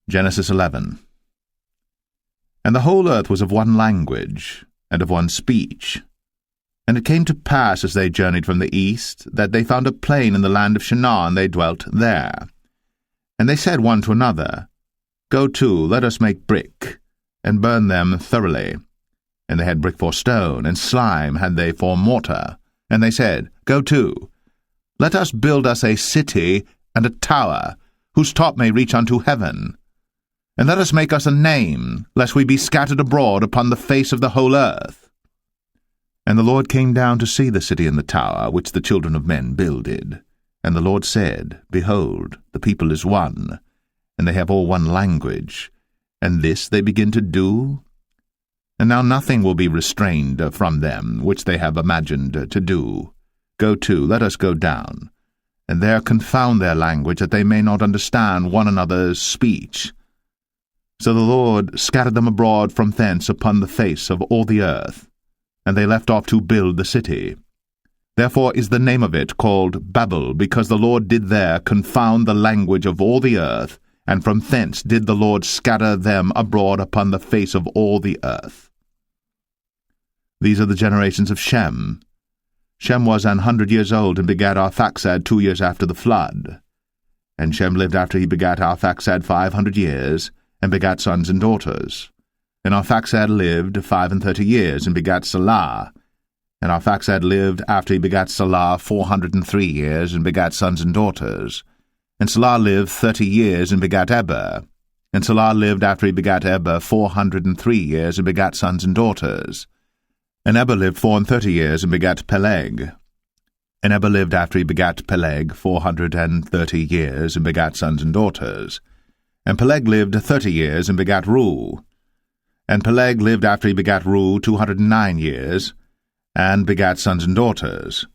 Genesis 11. And the whole earth was of one language, and of one speech. And it came to pass, as they journeyed from the east, that they found a plain in the land of Shinar, and they dwelt there. And they said one to another, Go to, let us make brick, and burn them thoroughly. And they had brick for stone, and slime had they for mortar. And they said, Go to, let us build us a city and a tower, whose top may reach unto heaven. And let us make us a name, lest we be scattered abroad upon the face of the whole earth. And the Lord came down to see the city and the tower, which the children of men builded. And the Lord said, Behold, the people is one, and they have all one language, and this they begin to do? And now nothing will be restrained from them, which they have imagined to do. Go to, let us go down, and there confound their language, that they may not understand one another's speech. So the Lord scattered them abroad from thence upon the face of all the earth, and they left off to build the city. Therefore is the name of it called Babel, because the Lord did there confound the language of all the earth, and from thence did the Lord scatter them abroad upon the face of all the earth. These are the generations of Shem. Shem was 100 years old, and begat Arphaxad 2 years after the flood. And Shem lived after he begat Arphaxad 500 years, and begat sons and daughters. And Arphaxad lived 35 years, and begat Salah. And Arphaxad lived after he begat Salah 403 years, and begat sons and daughters. And Salah lived 30 years, and begat Eber. And Salah lived after he begat Eber 403 years, and begat sons and daughters. And Eber lived 34 years, and begat Peleg. And Eber lived after he begat Peleg 430 years, and begat sons and daughters. And Peleg lived 30 years, and begat Reu. And Peleg lived after he begat Reu 209 years, and begat sons and daughters.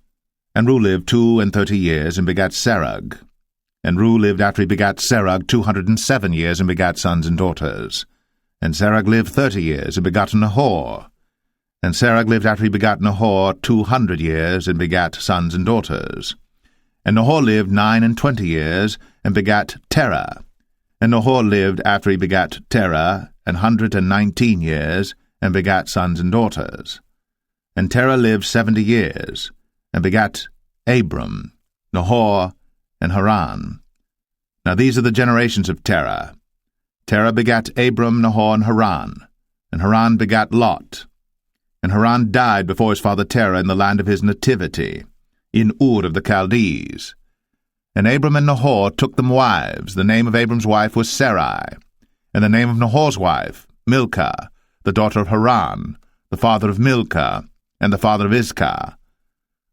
And Reu lived 32 years, and begat Serug. And Reu lived after he begat Serug 207 years, and begat sons and daughters. And Serug lived 30 years, and begat Nahor. And Serug lived after he begat Nahor 200 years, and begat sons and daughters. And Nahor lived 29 years, and begat Terah. And Nahor lived after he begat Terah 119 years, and begat sons and daughters. And Terah lived 70 years, and begat Abram, Nahor, and Haran. Now these are the generations of Terah. Terah begat Abram, Nahor, and Haran begat Lot. And Haran died before his father Terah in the land of his nativity, in Ur of the Chaldees. And Abram and Nahor took them wives. The name of Abram's wife was Sarai, and the name of Nahor's wife, Milcah, the daughter of Haran, the father of Milcah, and the father of Iscah.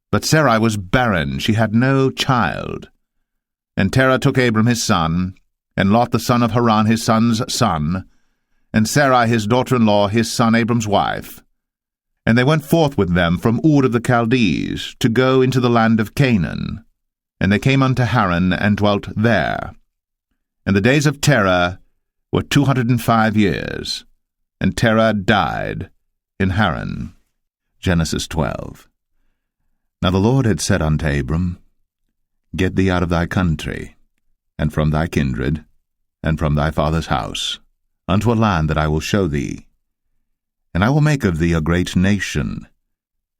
But Sarai was barren, she had no child. And Terah took Abram his son, and Lot the son of Haran his son's son, and Sarai his daughter-in-law his son Abram's wife. And they went forth with them from Ur of the Chaldees, to go into the land of Canaan. And they came unto Haran, and dwelt there. And the days of Terah were 205 years, and Terah died in Haran. Genesis 12. Now the Lord had said unto Abram, Get thee out of thy country, and from thy kindred, and from thy father's house, unto a land that I will show thee. And I will make of thee a great nation,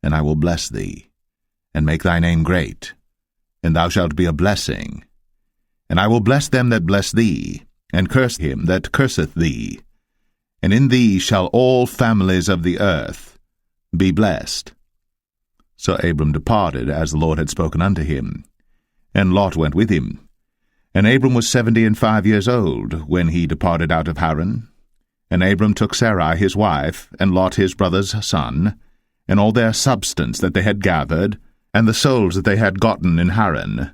and I will bless thee, and make thy name great, and thou shalt be a blessing. And I will bless them that bless thee, and curse him that curseth thee. And in thee shall all families of the earth be blessed. So Abram departed, as the Lord had spoken unto him. And Lot went with him. And Abram was 75 years old, when he departed out of Haran. And Abram took Sarai his wife, and Lot his brother's son, and all their substance that they had gathered, and the souls that they had gotten in Haran.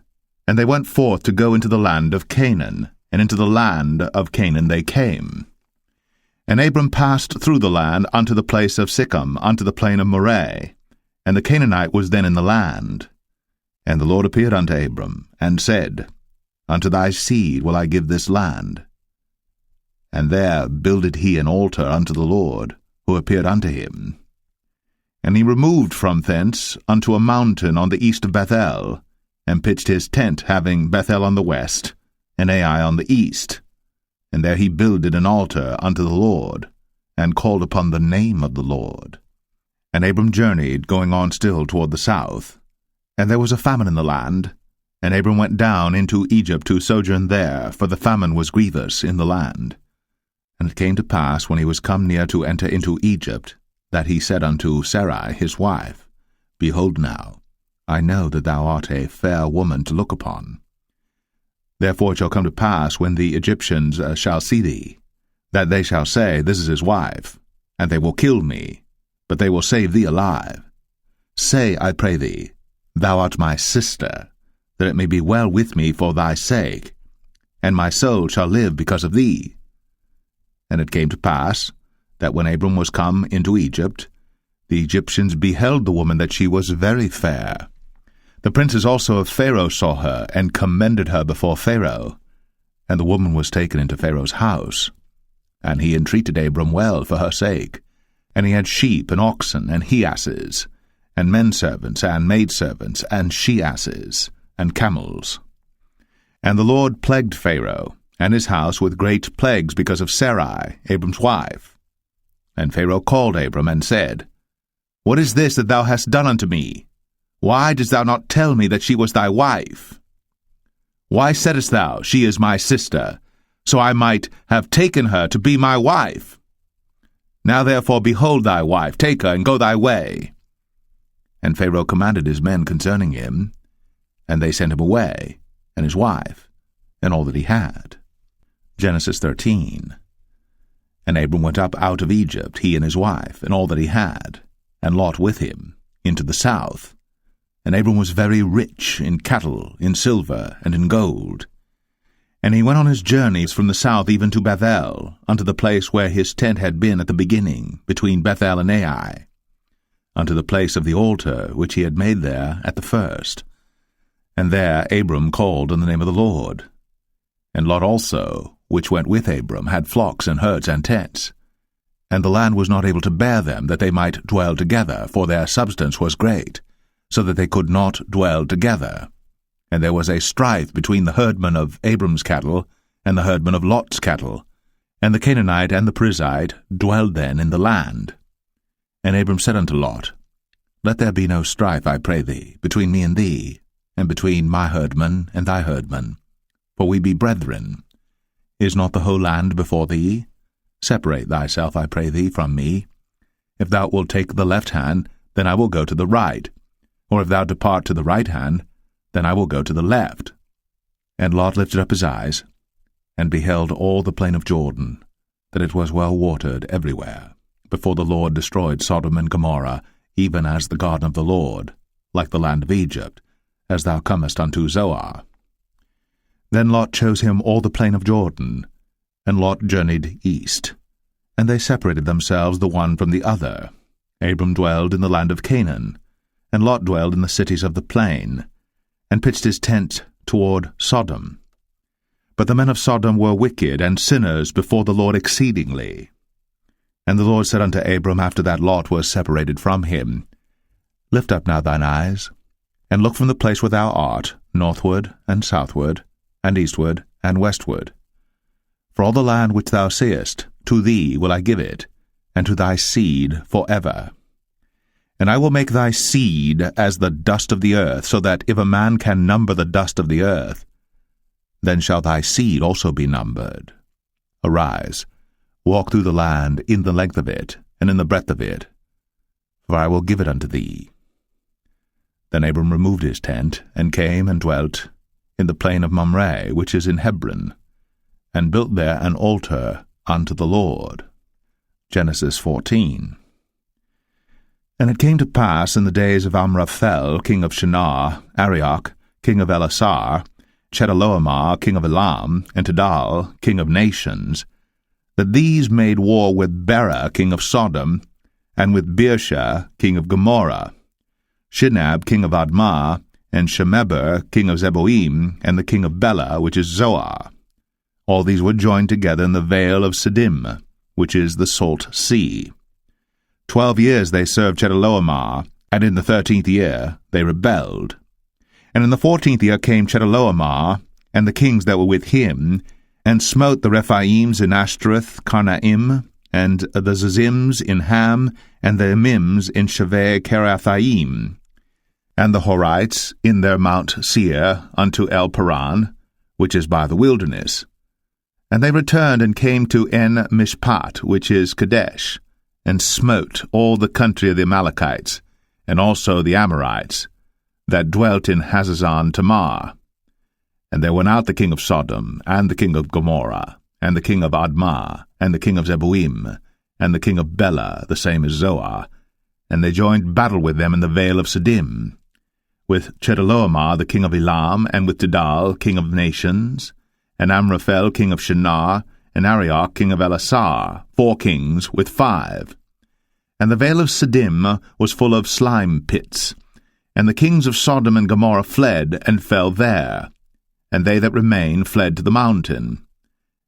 And they went forth to go into the land of Canaan, and into the land of Canaan they came. And Abram passed through the land unto the place of Sichem, unto the plain of Moreh, and the Canaanite was then in the land. And the Lord appeared unto Abram, and said, Unto thy seed will I give this land. And there builded he an altar unto the Lord, who appeared unto him. And he removed from thence unto a mountain on the east of Bethel, and pitched his tent, having Bethel on the west, and Ai on the east. and there he builded an altar unto the Lord, and called upon the name of the Lord. And Abram journeyed, going on still toward the south. And there was a famine in the land, and Abram went down into Egypt to sojourn there, for the famine was grievous in the land. And it came to pass, when he was come near to enter into Egypt, that he said unto Sarai his wife, Behold now, I know that thou art a fair woman to look upon. Therefore it shall come to pass, when the Egyptians shall see thee, that they shall say, This is his wife, and they will kill me, but they will save thee alive. Say, I pray thee, Thou art my sister, that it may be well with me for thy sake, and my soul shall live because of thee. And it came to pass, that when Abram was come into Egypt, the Egyptians beheld the woman that she was very fair. The princes also of Pharaoh saw her, and commended her before Pharaoh. And the woman was taken into Pharaoh's house. And he entreated Abram well for her sake. And he had sheep, and oxen, and he-asses, and men-servants, and maidservants, and she-asses, and camels. And the Lord plagued Pharaoh, and his house with great plagues because of Sarai, Abram's wife. And Pharaoh called Abram, and said, What is this that thou hast done unto me? Why didst thou not tell me that she was thy wife? Why saidst thou, She is my sister, so I might have taken her to be my wife? Now therefore behold thy wife, take her, and go thy way. And Pharaoh commanded his men concerning him, and they sent him away, and his wife, and all that he had. Genesis 13. And Abram went up out of Egypt, he and his wife, and all that he had, and Lot with him, into the south. And Abram was very rich in cattle, in silver, and in gold. And he went on his journeys from the south even to Bethel, unto the place where his tent had been at the beginning, between Bethel and Ai, unto the place of the altar which he had made there at the first. And there Abram called on the name of the Lord. And Lot also, which went with Abram, had flocks and herds and tents. And the land was not able to bear them, that they might dwell together, for their substance was great, so that they could not dwell together. And there was a strife between the herdmen of Abram's cattle and the herdmen of Lot's cattle. And the Canaanite and the Perizzite dwelled then in the land. And Abram said unto Lot, Let there be no strife, I pray thee, between me and thee, and between my herdmen and thy herdmen, for we be brethren. Is not the whole land before thee? Separate thyself, I pray thee, from me. If thou wilt take the left hand, then I will go to the right. Or if thou depart to the right hand, then I will go to the left. And Lot lifted up his eyes, and beheld all the plain of Jordan, that it was well watered everywhere, before the Lord destroyed Sodom and Gomorrah, even as the garden of the Lord, like the land of Egypt, as thou comest unto Zoar. Then Lot chose him all the plain of Jordan, and Lot journeyed east. And they separated themselves the one from the other. Abram dwelled in the land of Canaan, and Lot dwelled in the cities of the plain, and pitched his tent toward Sodom. But the men of Sodom were wicked and sinners before the Lord exceedingly. And the Lord said unto Abram after that Lot was separated from him, Lift up now thine eyes, and look from the place where thou art, northward and southward, and eastward and westward. For all the land which thou seest, to thee will I give it, and to thy seed for ever. And I will make thy seed as the dust of the earth, so that if a man can number the dust of the earth, then shall thy seed also be numbered. Arise, walk through the land in the length of it, and in the breadth of it, for I will give it unto thee. Then Abram removed his tent, and came and dwelt in the plain of Mamre, which is in Hebron, and built there an altar unto the Lord. Genesis 14. And it came to pass in the days of Amraphel, king of Shinar, Arioch, king of Elasar, Chedorlaomer, king of Elam, and Tidal, king of nations, that these made war with Bera, king of Sodom, and with Birsha, king of Gomorrah, Shinab, king of Admah, and Shemeber, king of Zeboim, and the king of Bela, which is Zoar. All these were joined together in the vale of Siddim, which is the salt sea. 12 years they served Chedorlaomer, and in the 13th year they rebelled. And in the 14th year came Chedorlaomer, and the kings that were with him, and smote the Rephaims in Ashtaroth Karnaim, and the Zazims in Ham, and the Emims in Shaveh Kerathaim, and the Horites in their Mount Seir unto El Paran, which is by the wilderness. And they returned and came to En Mishpat, which is Kadesh, and smote all the country of the Amalekites, and also the Amorites, that dwelt in Hazazon Tamar. And there went out the king of Sodom, and the king of Gomorrah, and the king of Admah, and the king of Zeboim, and the king of Bela, the same as Zoar, and they joined battle with them in the vale of Siddim, with Chedorlaomer the king of Elam, and with Tidal king of nations, and Amraphel king of Shinar, and Arioch king of Elasar, 4 kings with 5. And the vale of Siddim was full of slime pits, and the kings of Sodom and Gomorrah fled, and fell there, and they that remained fled to the mountain.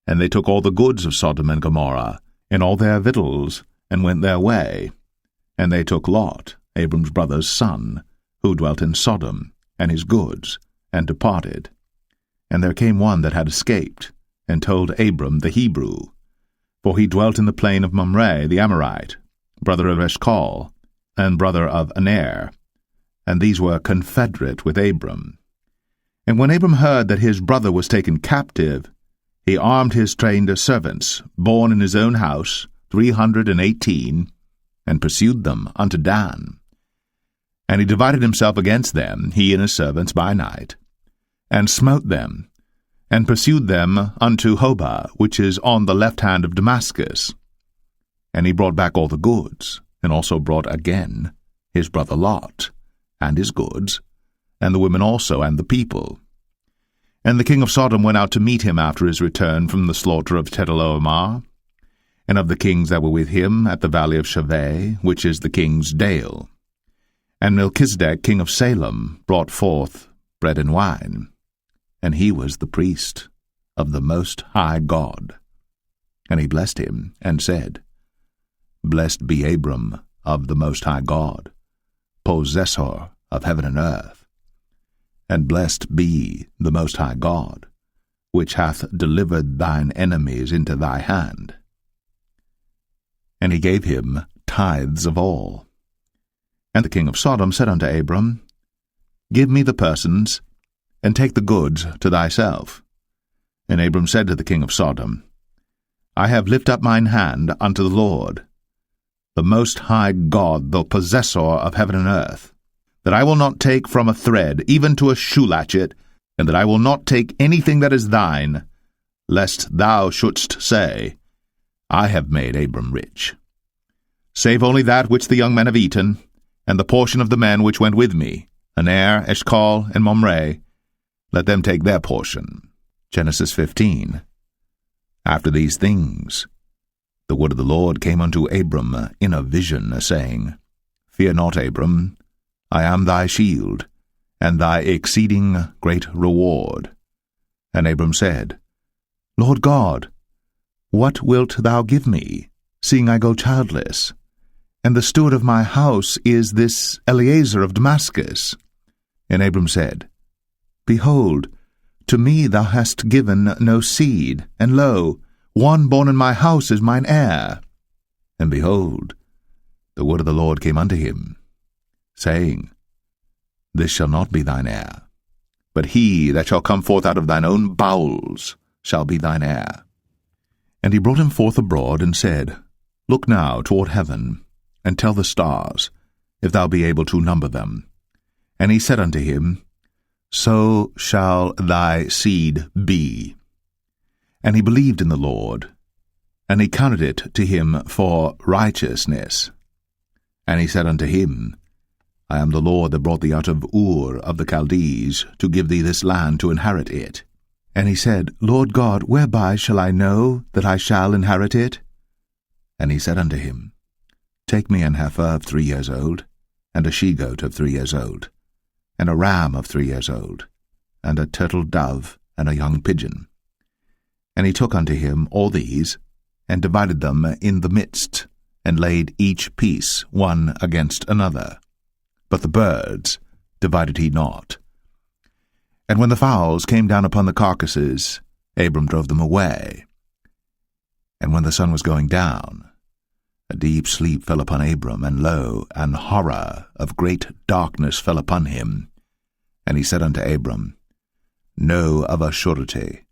And they took all the goods of Sodom and Gomorrah, and all their victuals, and went their way. And they took Lot, Abram's brother's son, who dwelt in Sodom, and his goods, and departed. And there came one that had escaped, and told Abram the Hebrew, for he dwelt in the plain of Mamre the Amorite, brother of Eshcol, and brother of Aner, and these were confederate with Abram. And when Abram heard that his brother was taken captive, he armed his trained servants, born in his own house, 318, and pursued them unto Dan. And he divided himself against them, he and his servants, by night, and smote them, and pursued them unto Hobah, which is on the left hand of Damascus. And he brought back all the goods, and also brought again his brother Lot, and his goods, and the women also, and the people. And the king of Sodom went out to meet him after his return from the slaughter of Chedorlaomer, and of the kings that were with him at the valley of Shaveh, which is the king's dale. And Melchizedek king of Salem brought forth bread and wine, and he was the priest of the Most High God. And he blessed him, and said, Blessed be Abram of the Most High God, possessor of heaven and earth. And blessed be the Most High God, which hath delivered thine enemies into thy hand. And he gave him tithes of all. And the king of Sodom said unto Abram, Give me the persons, and take the goods to thyself. And Abram said to the king of Sodom, I have lifted up mine hand unto the Lord, the Most High God, the possessor of heaven and earth, that I will not take from a thread, even to a shoe latchet, and that I will not take anything that is thine, lest thou shouldst say, I have made Abram rich. Save only that which the young men have eaten, and the portion of the men which went with me, Aner, Eshcol, and Mamre, let them take their portion. Genesis 15. After these things, the word of the Lord came unto Abram in a vision, saying, Fear not, Abram, I am thy shield, and thy exceeding great reward. And Abram said, Lord God, what wilt thou give me, seeing I go childless? And the steward of my house is this Eliezer of Damascus. And Abram said, Behold, to me thou hast given no seed, and lo, one born in my house is mine heir. And behold, the word of the Lord came unto him, saying, This shall not be thine heir, but he that shall come forth out of thine own bowels shall be thine heir. And he brought him forth abroad, and said, Look now toward heaven, and tell the stars, if thou be able to number them. And he said unto him, So shall thy seed be. And he believed in the Lord, and he counted it to him for righteousness. And he said unto him, I am the Lord that brought thee out of Ur of the Chaldees, to give thee this land to inherit it. And he said, Lord God, whereby shall I know that I shall inherit it? And he said unto him, Take me an heifer of 3 years old, and a she-goat of 3 years old, and a ram of 3 years old, and a turtle dove, and a young pigeon. And he took unto him all these, and divided them in the midst, and laid each piece one against another. But the birds divided he not. And when the fowls came down upon the carcasses, Abram drove them away. And when the sun was going down, a deep sleep fell upon Abram, and lo, an horror of great darkness fell upon him. And he said unto Abram, Know of a surety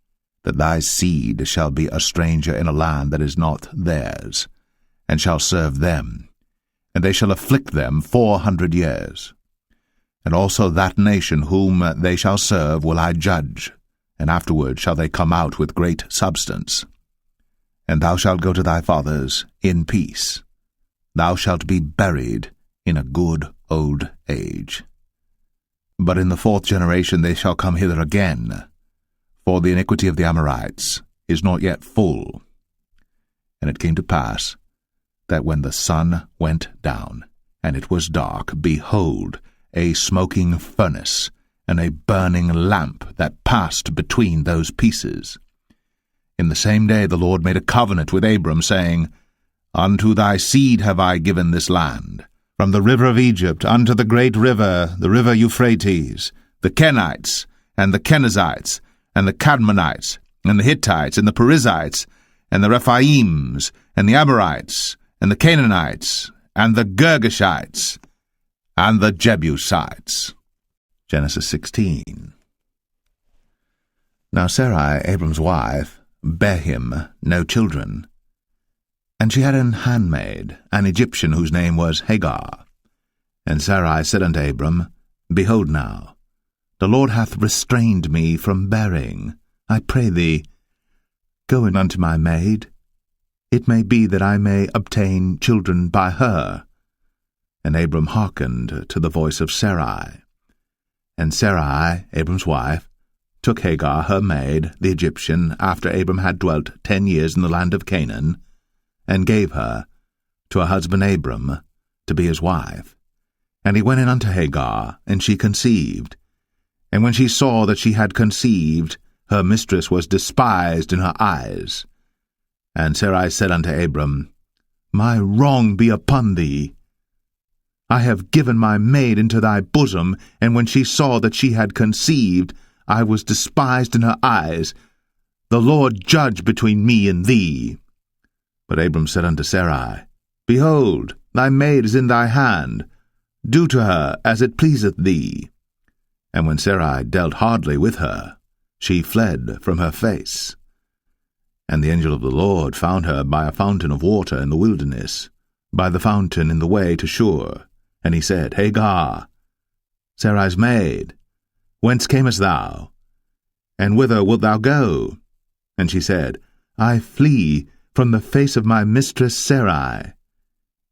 that thy seed shall be a stranger in a land that is not theirs, and shall serve them, and they shall afflict them 400 years. And also that nation whom they shall serve will I judge, and afterward shall they come out with great substance. And thou shalt go to thy fathers in peace. Thou shalt be buried in a good old age. But in the 4th generation they shall come hither again, for the iniquity of the Amorites is not yet full. And it came to pass that when the sun went down, and it was dark, behold, a smoking furnace, and a burning lamp that passed between those pieces. In the same day the Lord made a covenant with Abram, saying, Unto thy seed have I given this land, from the river of Egypt unto the great river, the river Euphrates, the Kenites, and the Kenizzites, and the Cadmonites, and the Hittites, and the Perizzites, and the Rephaims, and the Amorites, and the Canaanites, and the Girgashites, and the Jebusites. Genesis 16. Now Sarai, Abram's wife, bare him no children, and she had an handmaid, an Egyptian, whose name was Hagar. And Sarai said unto Abram, Behold now, the Lord hath restrained me from bearing. I pray thee, go in unto my maid. It may be that I may obtain children by her. And Abram hearkened to the voice of Sarai. And Sarai, Abram's wife, took Hagar her maid, the Egyptian, after Abram had dwelt 10 years in the land of Canaan, and gave her to her husband Abram to be his wife. And he went in unto Hagar, and she conceived. And when she saw that she had conceived, her mistress was despised in her eyes. And Sarai said unto Abram, My wrong be upon thee. I have given my maid into thy bosom, and when she saw that she had conceived, I was despised in her eyes. The Lord judge between me and thee. But Abram said unto Sarai, Behold, thy maid is in thy hand. Do to her as it pleaseth thee. And when Sarai dealt hardly with her, she fled from her face. And the angel of the Lord found her by a fountain of water in the wilderness, by the fountain in the way to Shur. And he said, Hagar, Sarai's maid, whence camest thou? And whither wilt thou go? And she said, I flee from the face of my mistress Sarai.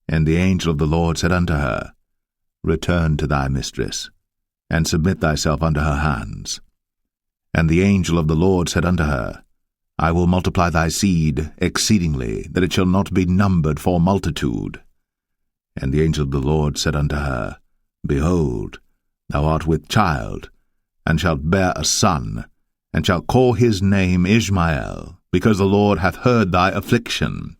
And the angel of the Lord said unto her, Return to thy mistress, and submit thyself unto her hands. And the angel of the Lord said unto her, I will multiply thy seed exceedingly, that it shall not be numbered for multitude. And the angel of the Lord said unto her, Behold, thou art with child, and shalt bear a son, and shalt call his name Ishmael, because the Lord hath heard thy affliction.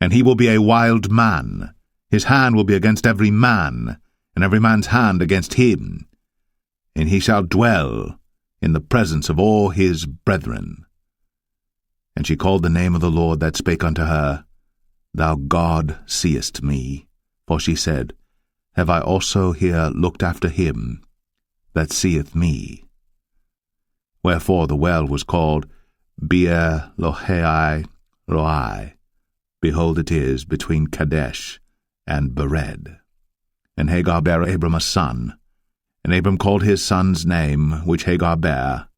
And he will be a wild man, his hand will be against every man, and every man's hand against him. And he shall dwell in the presence of all his brethren. And she called the name of the Lord that spake unto her, Thou God seest me. For she said, Have I also here looked after him that seeth me? Wherefore the well was called Beer Lohai Roi. Behold, it is between Kadesh and Bered. And Hagar bare Abram a son, and Abram called his son's name, which Hagar bare,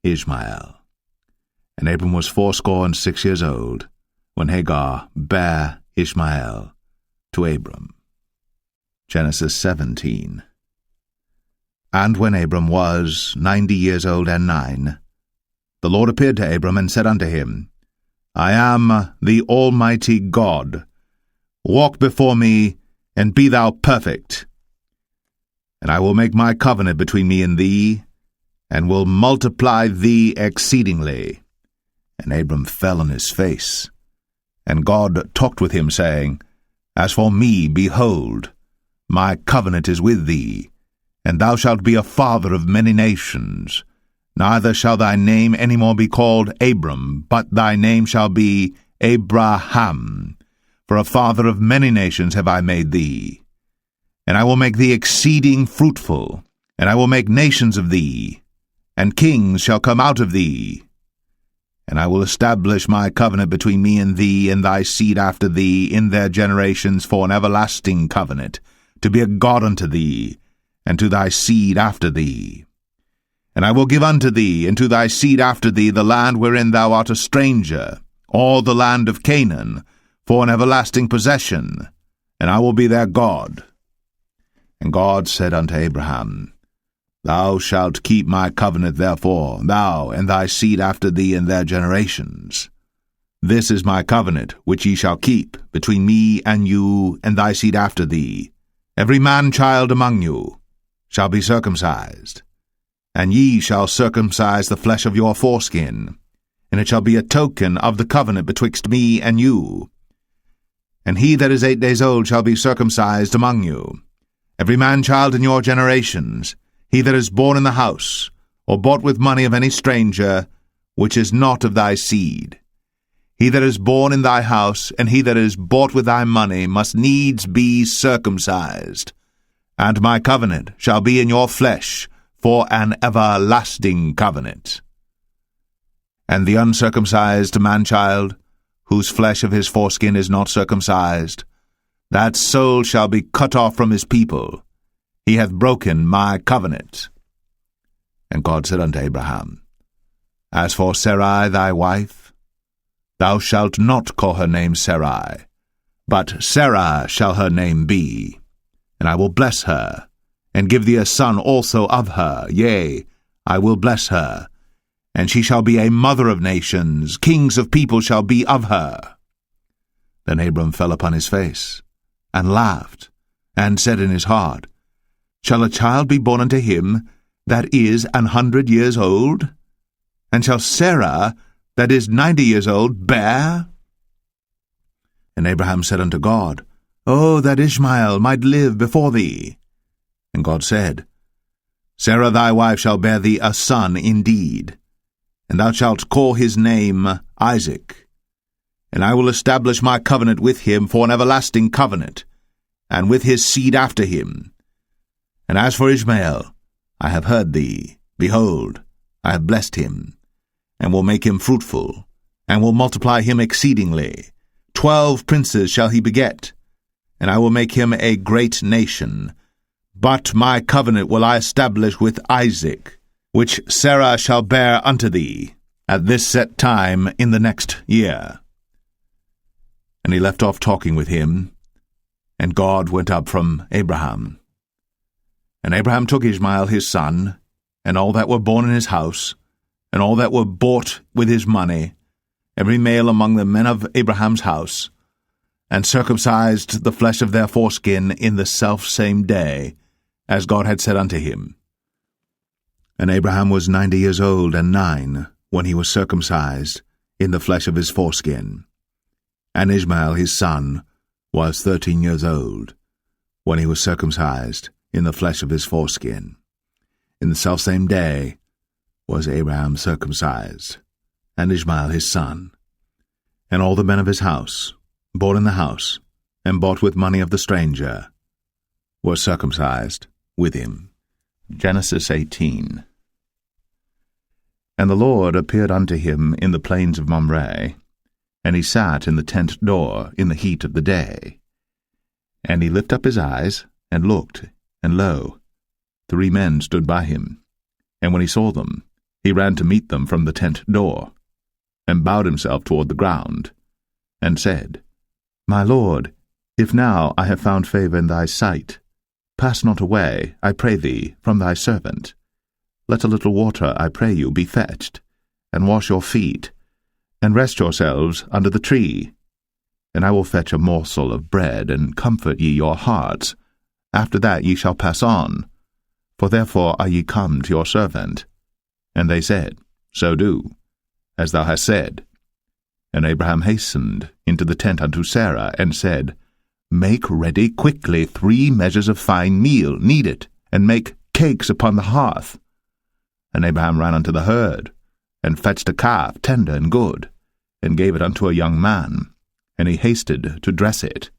Ishmael. And Abram was 86 years old, when Hagar bare Ishmael to Abram. Genesis 17. And when Abram was 90 years old and 9, the Lord appeared to Abram and said unto him, I am the Almighty God. Walk before me, and be thou perfect. And I will make my covenant between me and thee, and will multiply thee exceedingly. And Abram fell on his face. And God talked with him, saying, As for me, behold, my covenant is with thee, and thou shalt be a father of many nations. Neither shall thy name any more be called Abram, but thy name shall be Abraham. For a father of many nations have I made thee. And I will make thee exceeding fruitful, and I will make nations of thee, and kings shall come out of thee. And I will establish my covenant between me and thee and thy seed after thee in their generations for an everlasting covenant, to be a God unto thee, and to thy seed after thee. And I will give unto thee and to thy seed after thee the land wherein thou art a stranger, all the land of Canaan, for an everlasting possession, and I will be their God. And God said unto Abraham, Thou shalt keep my covenant therefore, thou and thy seed after thee in their generations. This is my covenant which ye shall keep between me and you and thy seed after thee. Every man-child among you shall be circumcised. And ye shall circumcise the flesh of your foreskin, and it shall be a token of the covenant betwixt me and you. And he that is 8 days old shall be circumcised among you, every man-child in your generations, he that is born in the house, or bought with money of any stranger, which is not of thy seed. He that is born in thy house, and he that is bought with thy money, must needs be circumcised. And my covenant shall be in your flesh, for an everlasting covenant. And the uncircumcised man-child, whose flesh of his foreskin is not circumcised, that soul shall be cut off from his people. He hath broken my covenant. And God said unto Abraham, As for Sarai thy wife, thou shalt not call her name Sarai, but Sarah shall her name be. And I will bless her, and give thee a son also of her. Yea, I will bless her, and she shall be a mother of nations. Kings of people shall be of her. Then Abram fell upon his face, and laughed, and said in his heart, Shall a child be born unto him that is 100 years old? And shall Sarah, that is 90 years old, bear? And Abraham said unto God, O that Ishmael might live before thee. And God said, Sarah thy wife shall bear thee a son indeed, and thou shalt call his name Isaac. And I will establish my covenant with him for an everlasting covenant, and with his seed after him. And as for Ishmael, I have heard thee. Behold, I have blessed him, and will make him fruitful, and will multiply him exceedingly. 12 princes shall he beget, and I will make him a great nation. But my covenant will I establish with Isaac, which Sarah shall bear unto thee, at this set time in the next year. And he left off talking with him, and God went up from Abraham. And Abraham took Ishmael his son, and all that were born in his house, and all that were bought with his money, every male among the men of Abraham's house, and circumcised the flesh of their foreskin in the selfsame day, as God had said unto him. And Abraham was 90 years old and 9 when he was circumcised in the flesh of his foreskin. And Ishmael his son was 13 years old when he was circumcised in the flesh of his foreskin. In the selfsame day was Abraham circumcised, and Ishmael his son, and all the men of his house, born in the house, and bought with money of the stranger, were circumcised with him. Genesis 18. And the Lord appeared unto him in the plains of Mamre, and he sat in the tent door in the heat of the day. And he lifted up his eyes, and looked, and lo, 3 men stood by him. And when he saw them, he ran to meet them from the tent door, and bowed himself toward the ground, and said, My Lord, if now I have found favour in thy sight, pass not away, I pray thee, from thy servant. Let a little water, I pray you, be fetched, and wash your feet, and rest yourselves under the tree. And I will fetch a morsel of bread, and comfort ye your hearts. After that ye shall pass on, for therefore are ye come to your servant. And they said, So do, as thou hast said. And Abraham hastened into the tent unto Sarah, and said, Make ready quickly 3 measures of fine meal, knead it, and make cakes upon the hearth. And Abraham ran unto the herd, and fetched a calf tender and good, and gave it unto a young man, and he hasted to dress it.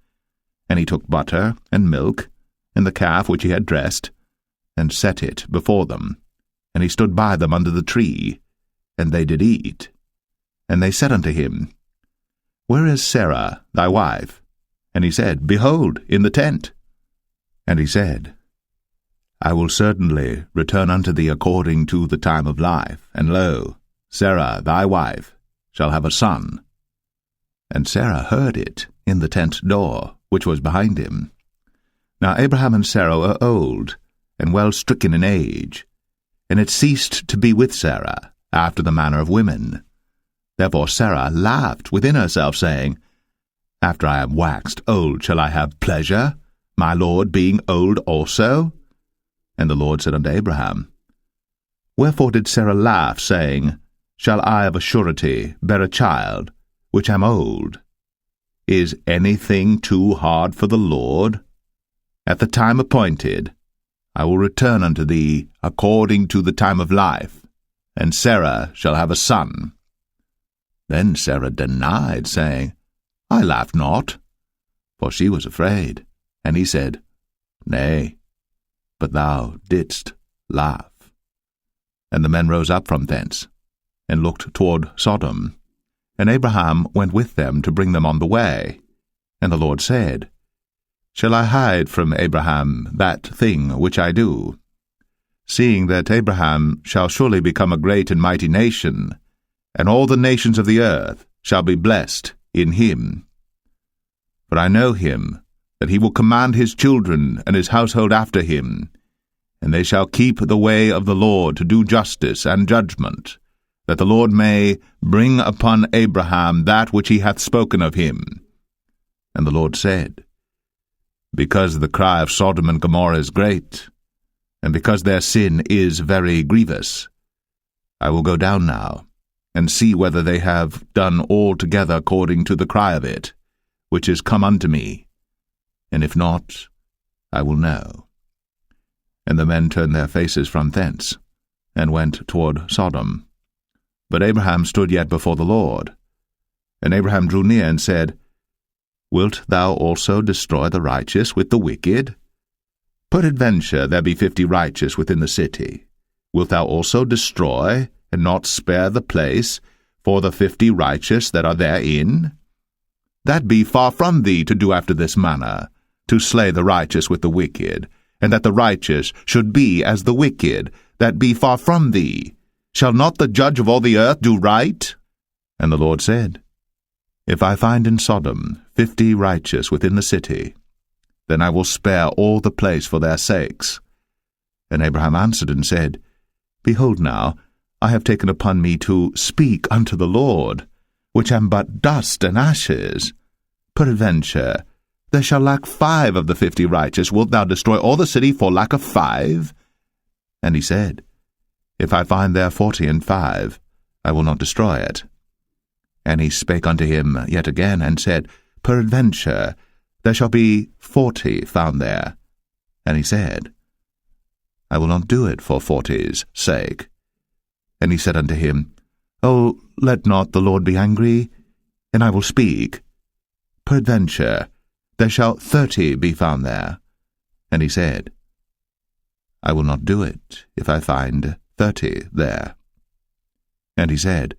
And he took butter and milk, and the calf which he had dressed, and set it before them. And he stood by them under the tree, and they did eat. And they said unto him, Where is Sarah thy wife? And he said, Behold, in the tent. And he said, I will certainly return unto thee according to the time of life, and lo, Sarah thy wife shall have a son. And Sarah heard it in the tent door, which was behind him. Now Abraham and Sarah were old, and well stricken in age, and it ceased to be with Sarah, after the manner of women. Therefore Sarah laughed within herself, saying, After I am waxed old shall I have pleasure, my Lord being old also? And the Lord said unto Abraham, Wherefore did Sarah laugh, saying, Shall I of a surety bear a child, which am old? Is anything too hard for the Lord? At the time appointed, I will return unto thee according to the time of life, and Sarah shall have a son. Then Sarah denied, saying, I laughed not, for she was afraid. And he said, Nay, but thou didst laugh. And the men rose up from thence, and looked toward Sodom. And Abraham went with them to bring them on the way. And the Lord said, Shall I hide from Abraham that thing which I do? Seeing that Abraham shall surely become a great and mighty nation, and all the nations of the earth shall be blessed in him. For I know him, that he will command his children and his household after him, and they shall keep the way of the Lord to do justice and judgment, that the Lord may bring upon Abraham that which he hath spoken of him. And the Lord said, Because the cry of Sodom and Gomorrah is great, and because their sin is very grievous, I will go down now, and see whether they have done altogether according to the cry of it, which is come unto me, and if not, I will know. And the men turned their faces from thence, and went toward Sodom. But Abraham stood yet before the Lord. And Abraham drew near and said, Wilt thou also destroy the righteous with the wicked? Peradventure there be 50 righteous within the city. Wilt thou also destroy, and not spare the place, for the 50 righteous that are therein? That be far from thee to do after this manner, to slay the righteous with the wicked, and that the righteous should be as the wicked, that be far from thee. Shall not the judge of all the earth do right? And the Lord said, If I find in Sodom 50 righteous within the city, then I will spare all the place for their sakes. And Abraham answered and said, Behold now, I have taken upon me to speak unto the Lord, which am but dust and ashes. Peradventure, there shall lack 5 of the 50 righteous. Wilt thou destroy all the city for lack of 5? And he said, If I find there 45, I will not destroy it. And he spake unto him yet again, and said, Peradventure, there shall be 40 found there. And he said, I will not do it for 40's sake. And he said unto him, O, let not the Lord be angry, and I will speak. Peradventure, there shall 30 be found there. And he said, I will not do it, if I find 30 there. And he said,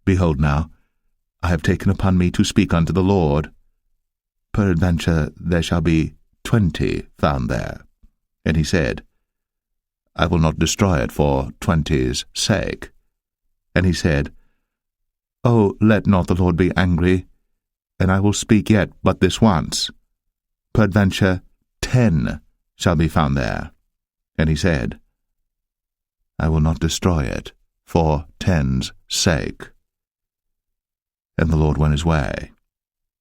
Behold now, I have taken upon me to speak unto the Lord. Peradventure there shall be 20 found there. And he said, I will not destroy it for 20's sake. And he said, O, let not the Lord be angry, and I will speak yet but this once. Peradventure 10 shall be found there. And he said, I will not destroy it for 10's sake. And the Lord went his way,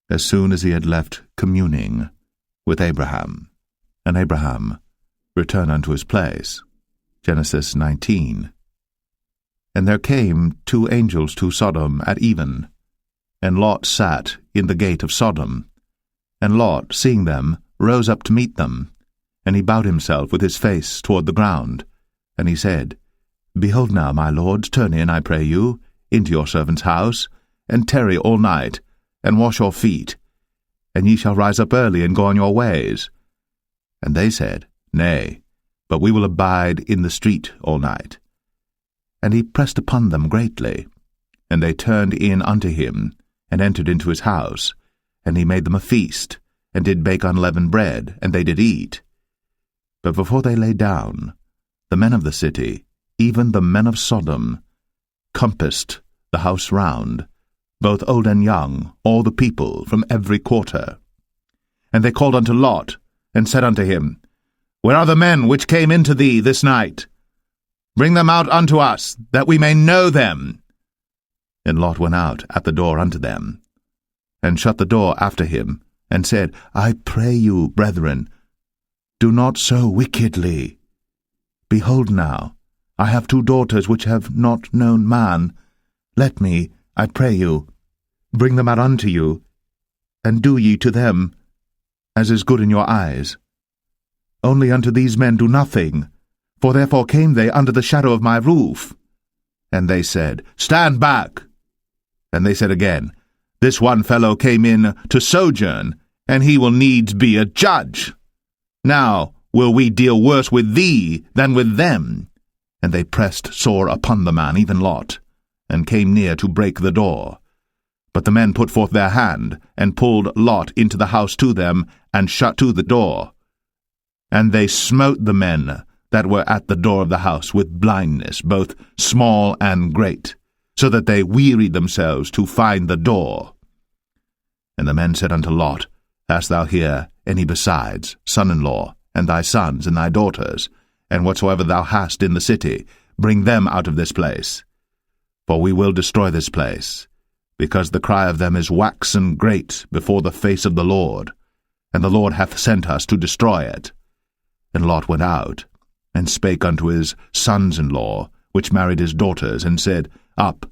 as soon as he had left communing with Abraham. And Abraham returned unto his place. Genesis 19. And there came 2 angels to Sodom at even, and Lot sat in the gate of Sodom. And Lot, seeing them, rose up to meet them, and he bowed himself with his face toward the ground. And he said, Behold now, my lords, turn in, I pray you, into your servant's house, and tarry all night, and wash your feet, and ye shall rise up early and go on your ways. And they said, Nay, but we will abide in the street all night. And he pressed upon them greatly. And they turned in unto him, and entered into his house. And he made them a feast, and did bake unleavened bread, and they did eat. But before they lay down, the men of the city, even the men of Sodom, compassed the house round, both old and young, all the people from every quarter. And they called unto Lot, and said unto him, Where are the men which came into thee this night? Bring them out unto us, that we may know them. And Lot went out at the door unto them, and shut the door after him, and said, I pray you, brethren, do not so wickedly. Behold now, I have 2 daughters which have not known man. Let me, I pray you, bring them out unto you, and do ye to them as is good in your eyes. Only unto these men do nothing, for therefore came they under the shadow of my roof. And they said, Stand back. And they said again, This one fellow came in to sojourn, and he will needs be a judge. Now will we deal worse with thee than with them. And they pressed sore upon the man, even Lot, and came near to break the door. But the men put forth their hand, and pulled Lot into the house to them, and shut to the door. And they smote the men that were at the door of the house with blindness, both small and great, so that they wearied themselves to find the door. And the men said unto Lot, Hast thou here any besides, son-in-law, and thy sons, and thy daughters, and whatsoever thou hast in the city, bring them out of this place. For we will destroy this place, because the cry of them is waxen great before the face of the Lord, and the Lord hath sent us to destroy it. And Lot went out, and spake unto his sons-in-law, which married his daughters, and said, Up,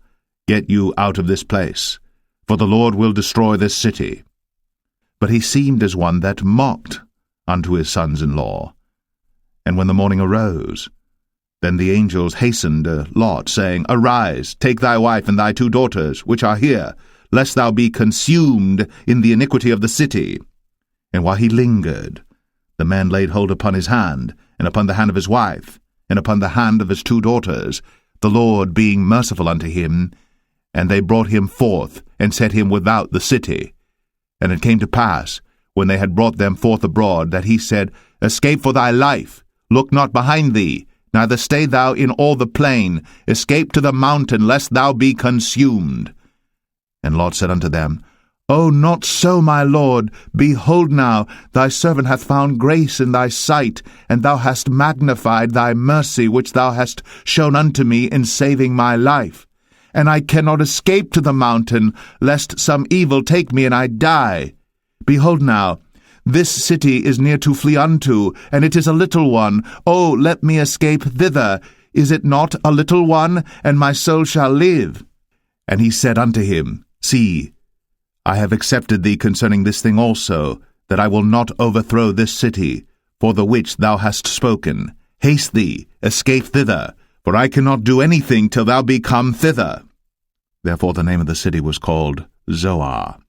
get you out of this place, for the Lord will destroy this city. But he seemed as one that mocked unto his sons-in-law. And when the morning arose, then the angels hastened Lot, saying, Arise, take thy wife and thy 2 daughters, which are here, lest thou be consumed in the iniquity of the city. And while he lingered, the men laid hold upon his hand, and upon the hand of his wife, and upon the hand of his 2 daughters, the Lord being merciful unto him, and they brought him forth, and set him without the city. And it came to pass, when they had brought them forth abroad, that he said, Escape for thy life, look not behind thee, neither stay thou in all the plain, escape to the mountain, lest thou be consumed. And Lot said unto them, O not so, my lord, behold now, thy servant hath found grace in thy sight, and thou hast magnified thy mercy which thou hast shown unto me in saving my life. And I cannot escape to the mountain, lest some evil take me and I die. Behold now, this city is near to flee unto, and it is a little one. O let me escape thither. Is it not a little one, and my soul shall live? And he said unto him, See, I have accepted thee concerning this thing also, that I will not overthrow this city, for the which thou hast spoken. Haste thee, escape thither, for I cannot do anything till thou be come thither. Therefore the name of the city was called Zoar.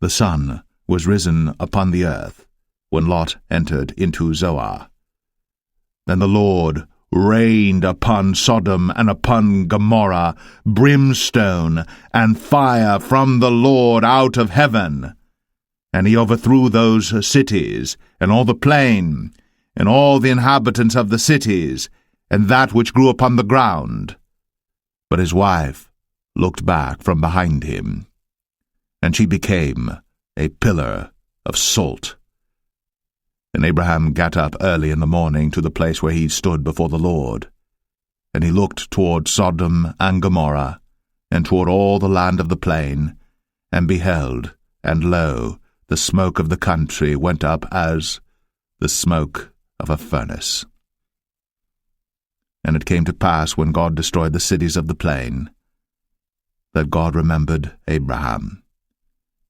The sun was risen upon the earth, when Lot entered into Zoar. Then the Lord rained upon Sodom and upon Gomorrah brimstone and fire from the Lord out of heaven. And he overthrew those cities, and all the plain, and all the inhabitants of the cities, and that which grew upon the ground. But his wife looked back from behind him, and she became a pillar of salt. And Abraham gat up early in the morning to the place where he stood before the Lord. And he looked toward Sodom and Gomorrah, and toward all the land of the plain, and beheld, and lo, the smoke of the country went up as the smoke of a furnace. And it came to pass, when God destroyed the cities of the plain, that God remembered Abraham,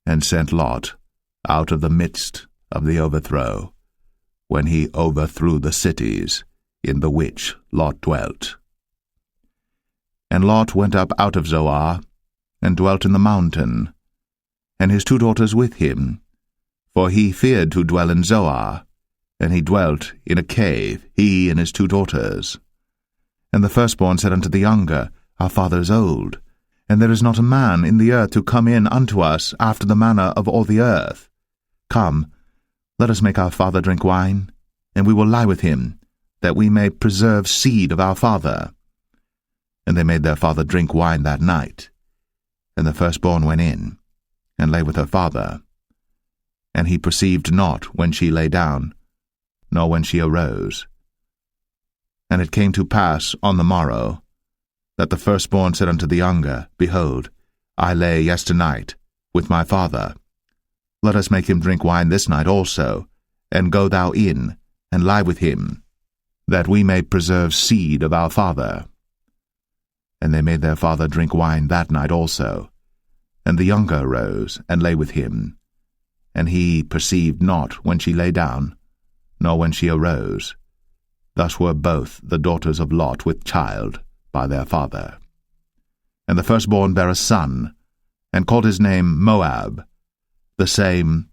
and sent Lot out of the midst of the overthrow, when he overthrew the cities in the which Lot dwelt. And Lot went up out of Zoar, and dwelt in the mountain, and his 2 daughters with him, for he feared to dwell in Zoar, and he dwelt in a cave, he and his 2 daughters. And the firstborn said unto the younger, Our father is old, and there is not a man in the earth to come in unto us after the manner of all the earth. Come, let us make our father drink wine, and we will lie with him, that we may preserve seed of our father. And they made their father drink wine that night. And the firstborn went in, and lay with her father. And he perceived not when she lay down, nor when she arose. And it came to pass on the morrow, that the firstborn said unto the younger, Behold, I lay yesternight with my father. Let us make him drink wine this night also, and go thou in, and lie with him, that we may preserve seed of our father. And they made their father drink wine that night also. And the younger arose, and lay with him. And he perceived not when she lay down, nor when she arose. Thus were both the daughters of Lot with child by their father. And the firstborn bare a son, and called his name Moab. The same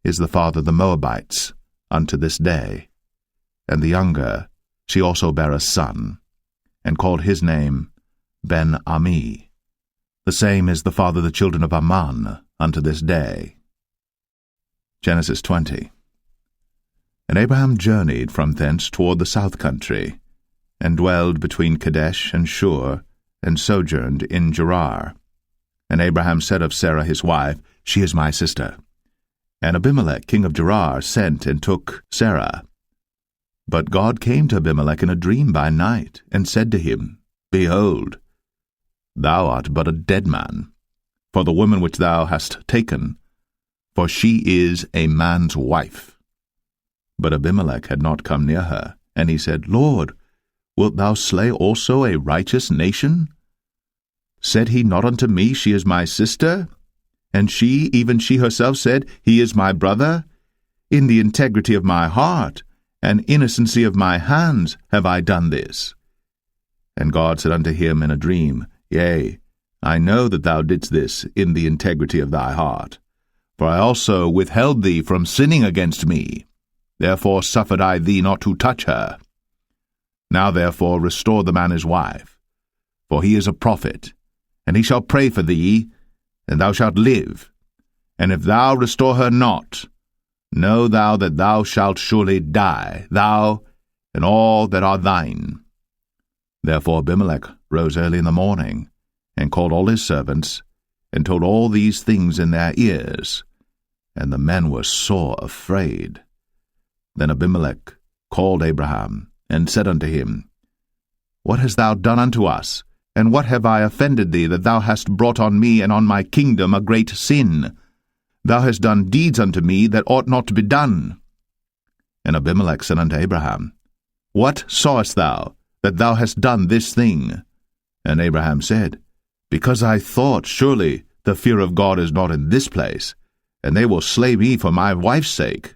is the father of the Moabites unto this day. And the younger, she also bare a son, and called his name Ben-Ami. The same is the father of the children of Ammon unto this day. Genesis 20. And Abraham journeyed from thence toward the south country, and dwelled between Kadesh and Shur, and sojourned in Gerar. And Abraham said of Sarah his wife, She is my sister. And Abimelech king of Gerar sent and took Sarah. But God came to Abimelech in a dream by night, and said to him, Behold, thou art but a dead man, for the woman which thou hast taken, for she is a man's wife. But Abimelech had not come near her, and he said, Lord, wilt thou slay also a righteous nation? Said he not unto me, She is my sister? And she, even she herself, said, He is my brother? In the integrity of my heart, and innocency of my hands, have I done this. And God said unto him in a dream, Yea, I know that thou didst this in the integrity of thy heart. For I also withheld thee from sinning against me. Therefore suffered I thee not to touch her. Now therefore restore the man his wife, for he is a prophet, and he shall pray for thee, and thou shalt live. And if thou restore her not, know thou that thou shalt surely die, thou and all that are thine. Therefore Abimelech rose early in the morning, and called all his servants, and told all these things in their ears. And the men were sore afraid. Then Abimelech called Abraham, and said unto him, What hast thou done unto us? And what have I offended thee, that thou hast brought on me and on my kingdom a great sin? Thou hast done deeds unto me that ought not to be done. And Abimelech said unto Abraham, What sawest thou, that thou hast done this thing? And Abraham said, Because I thought, surely the fear of God is not in this place, and they will slay me for my wife's sake.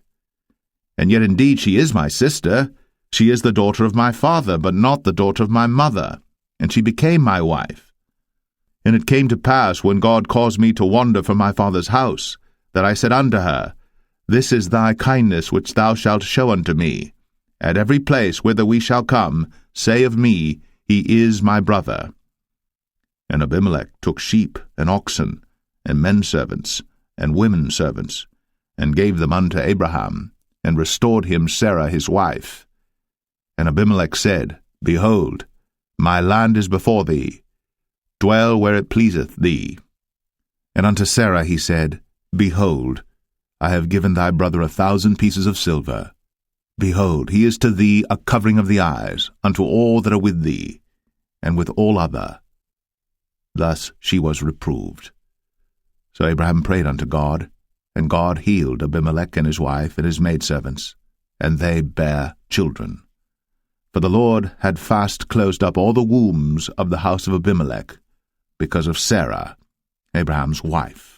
And yet indeed she is my sister. She is the daughter of my father, but not the daughter of my mother, and she became my wife. And it came to pass, when God caused me to wander from my father's house, that I said unto her, This is thy kindness which thou shalt show unto me. At every place whither we shall come, say of me, He is my brother. And Abimelech took sheep and oxen, and men servants, and women servants, and gave them unto Abraham, and restored him Sarah his wife. And Abimelech said, Behold, my land is before thee. Dwell where it pleaseth thee. And unto Sarah he said, Behold, I have given thy brother 1,000 pieces of silver. Behold, he is to thee a covering of the eyes, unto all that are with thee, and with all other. Thus she was reproved. So Abraham prayed unto God, and God healed Abimelech and his wife and his maidservants, and they bare children. For the Lord had fast closed up all the wombs of the house of Abimelech, because of Sarah, Abraham's wife.